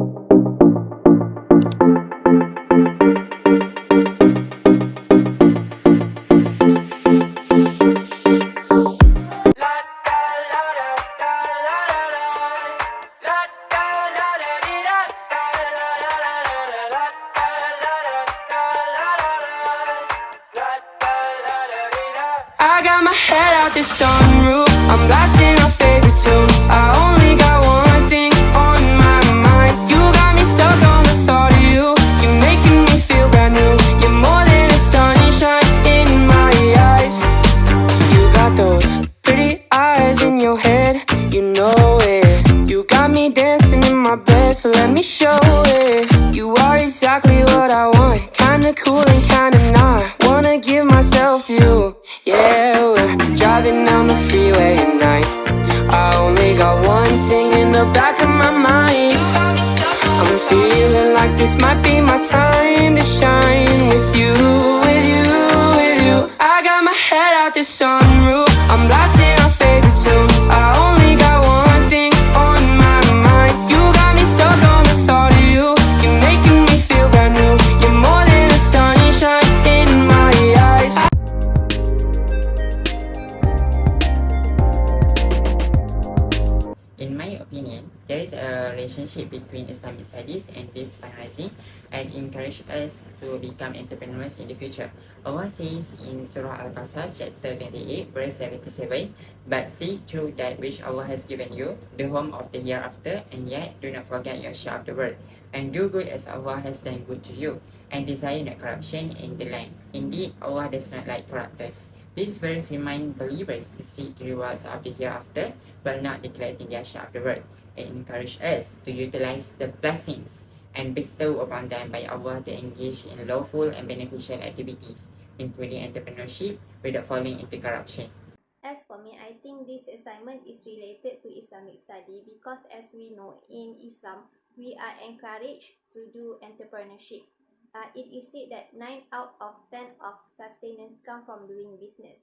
I got my head out the sunroof, I'm blasting our favorite tunes. I only got one thing on my mind. You got me stuck on the thought of you. You're making me feel brand new. You're more than a sunshine in my eyes. You got those pretty eyes in your head, you know it. You got me dancing in my bed, so let me show it. You are exactly what I want, kinda cool and kinda not. Wanna give myself to you. Yeah, we're driving down the freeway at night. I only got one thing in the back of my mind. I'm feeling like this might be my time to shine with you, with you, with you. I got my head out the sunroof, I'm blasting our favorite tunes. I only got one thing on my mind. You got me stuck on the thought of you. You're making me feel brand new. You're more than a sunshine in my eyes. In my opinion, there is a relationship between Islamic studies and this fundraising and encourage us to become entrepreneurs in the future. Allah says in Surah Al-Qasas chapter 28 verse 77, "But seek through that which Allah has given you, the home of the hereafter, and yet do not forget your share of the world, and do good as Allah has done good to you, and desire not corruption in the land. Indeed, Allah does not like corruptors." This verse reminds believers to seek the rewards of the hereafter while not neglecting their share of the world, and encourage us to utilize the blessings and bestowed upon them by Allah to engage in lawful and beneficial activities, including entrepreneurship, without falling into corruption. As for me, I think this assignment is related to Islamic study because as we know, in Islam, we are encouraged to do entrepreneurship. It is said that 9 out of 10 of sustenance come from doing business.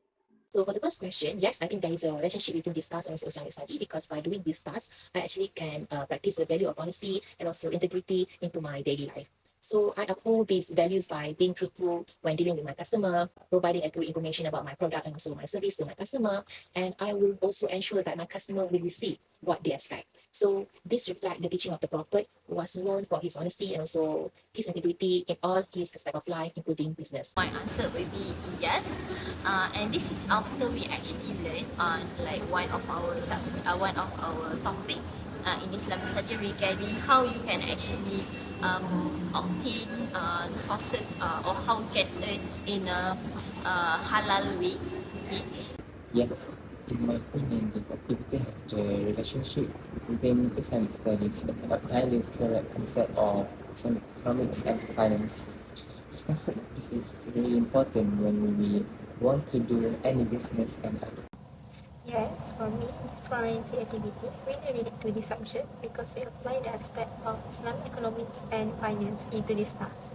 So for the first question, yes, I think there is a relationship between this task and also Islamic study, because by doing this task, I actually can practice the value of honesty and also integrity into my daily life. So I uphold these values by being truthful when dealing with my customer, providing accurate information about my product and also my service to my customer, and I will also ensure that my customer will receive what they expect. So this reflects the teaching of the Prophet, who was known for his honesty and also his integrity in all his aspects of life, including business. My answer will be yes, and this is after we actually learn on like one of our topic in Islamic study regarding how you can actually obtain resources or how you can earn in a halal way. Okay? Yes, in my opinion, this activity has the relationship within Islamic studies, applying the correct concept of Islamic economics and finance. This is really important when we want to do any business and other. Yes, for me, this fundraising activity really relate to this subject because we apply the aspect of Islamic economics and finance into this task.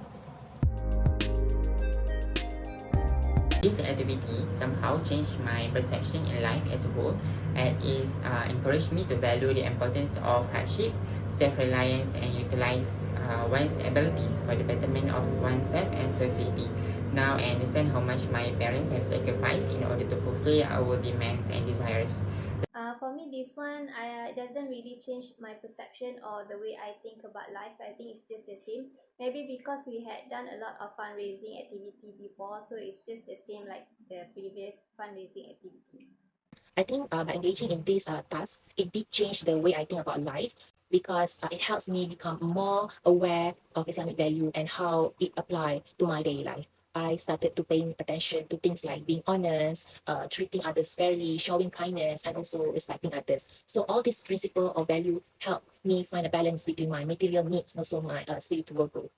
This activity somehow changed my perception in life as a whole, and is encouraged me to value the importance of hardship, self-reliance, and utilize one's abilities for the betterment of oneself and society. Now I understand how much my parents have sacrificed in order to fulfill our demands and desires. For me, this one doesn't really change my perception or the way I think about life. I think it's just the same. Maybe because we had done a lot of fundraising activity before, so it's just the same like the previous fundraising activity. I think by engaging in this task, it did change the way I think about life, because it helps me become more aware of Islamic value and how it applies to my daily life. I started to paying attention to things like being honest, treating others fairly, showing kindness, and also respecting others. So all these principle of value help me find a balance between my material needs and also my spiritual growth.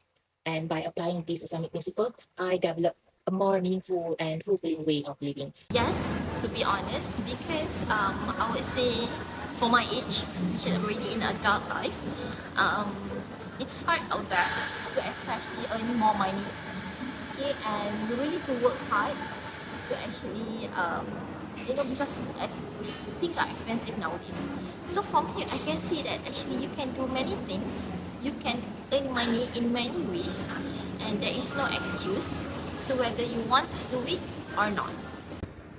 And by applying this Islamic principle, I developed a more meaningful and fulfilling way of living. Yes, to be honest, because I would say for my age, which is already in adult life, it's hard out there to especially earn more money. Okay, and you really need to work hard to actually because as things are expensive nowadays. So from here, I can see that actually you can do many things. You can earn money in many ways, and there is no excuse. So whether you want to do it or not.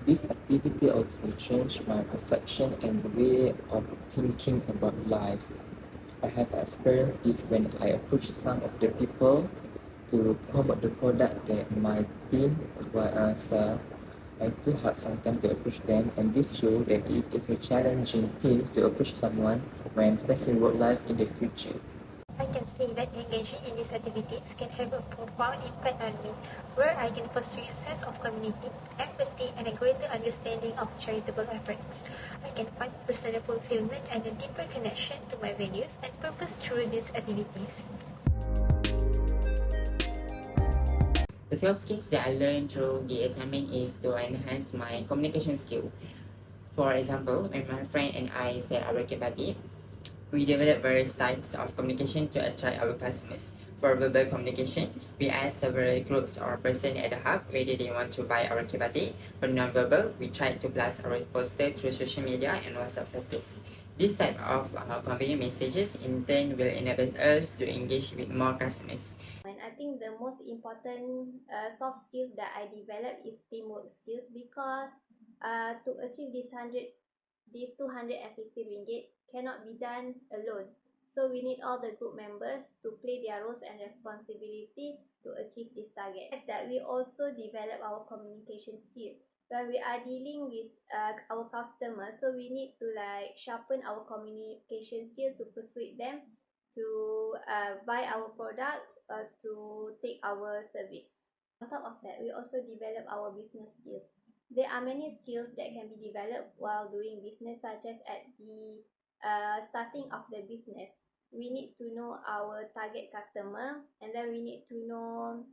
This activity also changed my perception and way of thinking about life. I have experienced this when I approached some of the people to promote the product that my team sell. I feel hard sometimes to approach them, and this shows that it is a challenging thing to approach someone when facing work life in the future. I can see that engaging in these activities can have a profound impact on me, where I can foster a sense of community, empathy, and a greater understanding of charitable efforts. I can find personal fulfillment and a deeper connection to my values and purpose through these activities. The soft skills that I learned through the assignment is to enhance my communication skill. For example, when my friend and I set our party, we develop various types of communication to attract our customers. For verbal communication, we ask several groups or person at the hub whether they want to buy our kibati. For non-verbal, we try to blast our poster through social media and WhatsApp status. This type of conveying messages in turn will enable us to engage with more customers. And I think the most important soft skills that I developed is teamwork skills, because to achieve this 250 ringgit cannot be done alone. So we need all the group members to play their roles and responsibilities to achieve this target. As that we also develop our communication skill when we are dealing with our customers. So we need to like sharpen our communication skill to persuade them to buy our products, to take our service. On top of that, we also develop our business skills. There are many skills that can be developed while doing business, such as at the starting of the business. We need to know our target customer, and then we need to know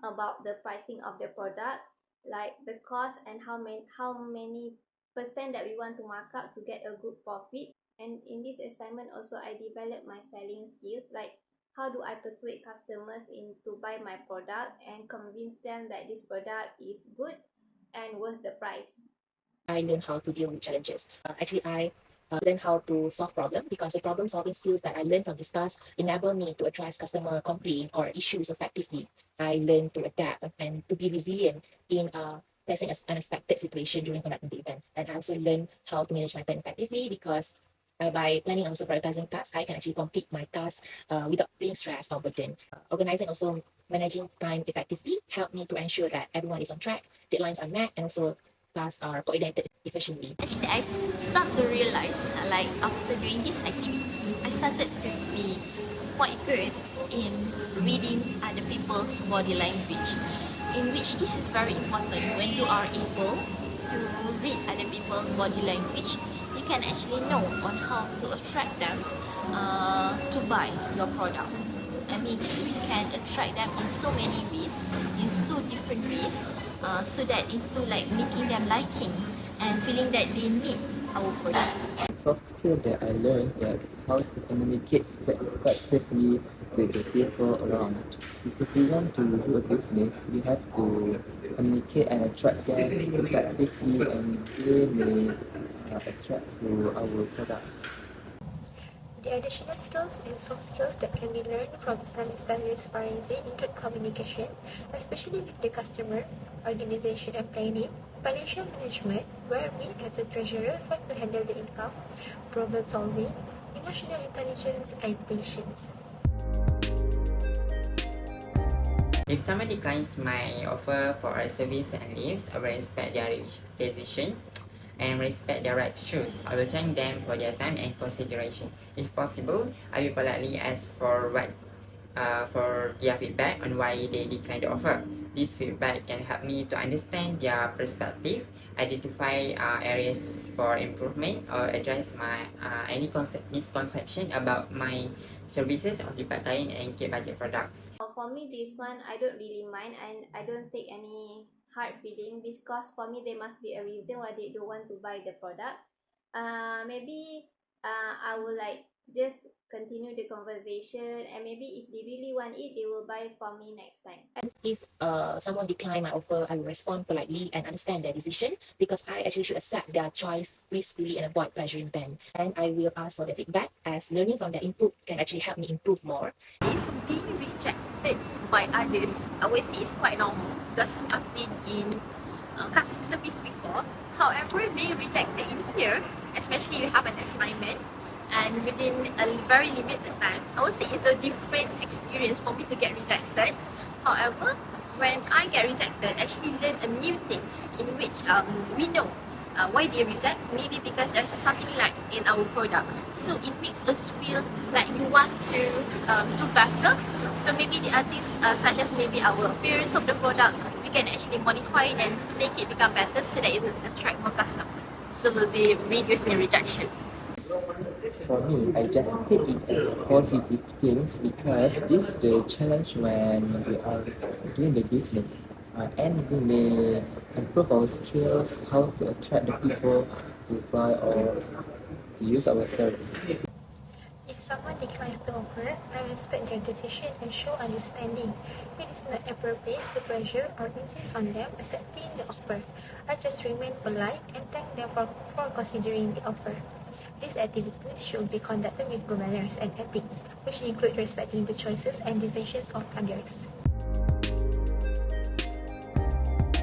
about the pricing of the product, like the cost and how many percent that we want to mark up to get a good profit. And in this assignment also, I developed my selling skills, like how do I persuade customers to buy my product and convince them that this product is good and worth the price. I learned how to deal with challenges. Actually, I learned how to solve problems because the problem solving skills that I learned from this class enable me to address customer complaint or issues effectively. I learned to adapt and to be resilient in facing an unexpected situation during conducting the event. And I also learned how to manage my time effectively because by planning and also prioritizing tasks, I can actually complete my tasks without feeling stressed or burdened. Organizing also managing time effectively helped me to ensure that everyone is on track, deadlines are met, and also tasks are coordinated efficiently. Actually, I start to realize, like after doing this activity, I started to be quite good in reading other people's body language, in which this is very important. When you are able to read other people's body language, you can actually know on how to attract them to buy your product. I mean, we can attract them in so many ways, in so different ways, so that into like making them liking and feeling that they need our product. Soft skill that I learned that how to communicate effectively to the people around. If we want to do a business, we have to communicate and attract them effectively, and they may attract to our products. The additional skills and soft skills that can be learned from Islamic studies forensic include communication, especially with the customer, organization and planning, financial management, where we as a treasurer have to handle the income, problem solving, emotional intelligence, and patience. If someone declines my offer for a service and leaves, I will respect their decision and respect their right to choose. I will thank them for their time and consideration. If possible, I will politely ask for their feedback on why they declined the offer. This feedback can help me to understand their perspective, identify areas for improvement, or address any misconception about my services of the part-time and budget products. For me, this one I don't really mind, and I don't take any hard feeling, because for me there must be a reason why they don't want to buy the product. Maybe I will like just continue the conversation, and maybe if they really want it, they will buy from me next time. If someone decline my offer, I will respond politely and understand their decision, because I actually should accept their choice gracefully and avoid pressuring them. And I will ask for their feedback, as learning from their input can actually help me improve more. So being rejected by others, I would say is quite normal because I've been in customer service before. However, being rejected in here, especially you have an assignment and within a very limited time, I would say it's a different experience for me to get rejected. However, when I get rejected, I actually learn a new things in which we know why they reject. Maybe because there's something like in our product, so it makes us feel like we want to do better. So maybe the other things such as maybe our appearance of the product, we can actually modify it and make it become better so that it will attract more customers, so will be reducing rejection. For me, I just take it as a positive things because this is the challenge when we are doing the business. And we may improve our skills, how to attract the people to buy or to use our service. If someone declines the offer, I respect their decision and show understanding. It is not appropriate to pressure or insist on them accepting the offer. I just remain polite and thank them for considering the offer. These activities should be conducted with good manners and ethics, which include respecting the choices and decisions of others.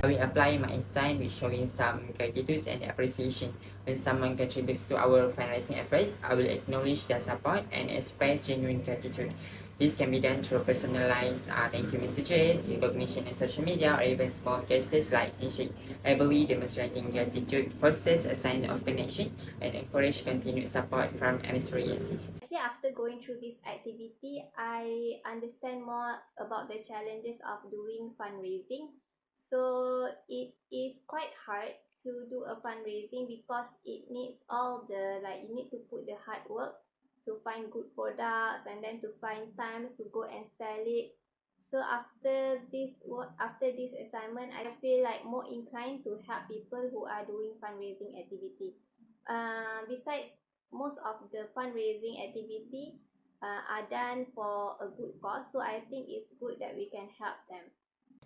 I will apply my sign with showing some gratitude and appreciation. When someone contributes to our fundraising efforts, I will acknowledge their support and express genuine gratitude. This can be done through personalized thank you messages, recognition in social media, or even small gestures like handshake. I believe demonstrating gratitude fosters a sign of connection and encourage continued support from MSREs. Actually, after going through this activity, I understand more about the challenges of doing fundraising. So it is quite hard to do a fundraising because it needs all the, like, you need to put the hard work to find good products and then to find times to go and sell it. So after this assignment, I feel like more inclined to help people who are doing fundraising activity. Besides, most of the fundraising activity are done for a good cause, so I think it's good that we can help them.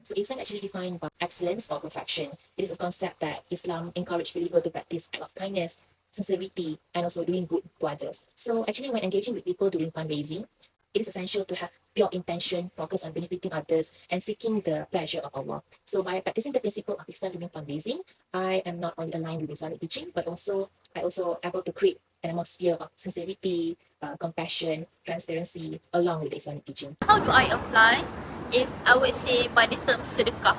So Islam actually defined by excellence or perfection. It is a concept that Islam encourages believers to practice act of kindness, sincerity, and also doing good to others. So actually, when engaging with people during fundraising, it is essential to have pure intention, focus on benefiting others, and seeking the pleasure of Allah. So by practicing the principle of Islam during fundraising, I am not only aligned with Islamic teaching, but I also able to create an atmosphere of sincerity, compassion, transparency, along with the Islamic teaching. How do I apply? Is I would say by the term sedekah.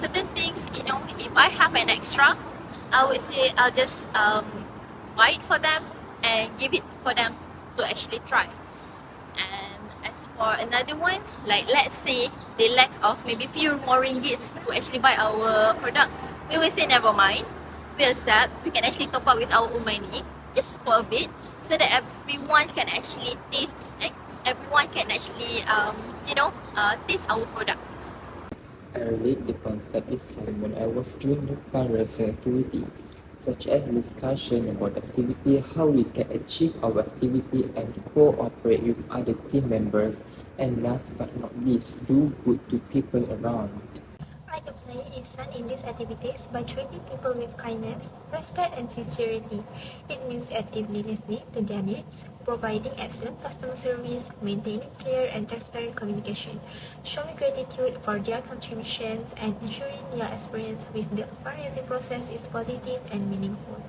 Certain things, if I have an extra, I would say I'll just buy it for them and give it for them to actually try. And as for another one, like let's say they lack of maybe few more ringgits to actually buy our product, we will say never mind. We accept. We can actually top up with our own money just for a bit, so that everyone can actually taste and everyone can actually taste our product. I relate the concept Islam when I was doing the fundraising activity, such as discussion about activity, how we can achieve our activity and cooperate with other team members, and last but not least, do good to people around. I apply Ihsan in these activities by treating people with kindness, respect, and sincerity. It means actively listening to their needs, providing excellent customer service, maintaining clear and transparent communication, showing gratitude for their contributions, and ensuring their experience with the fundraising process is positive and meaningful.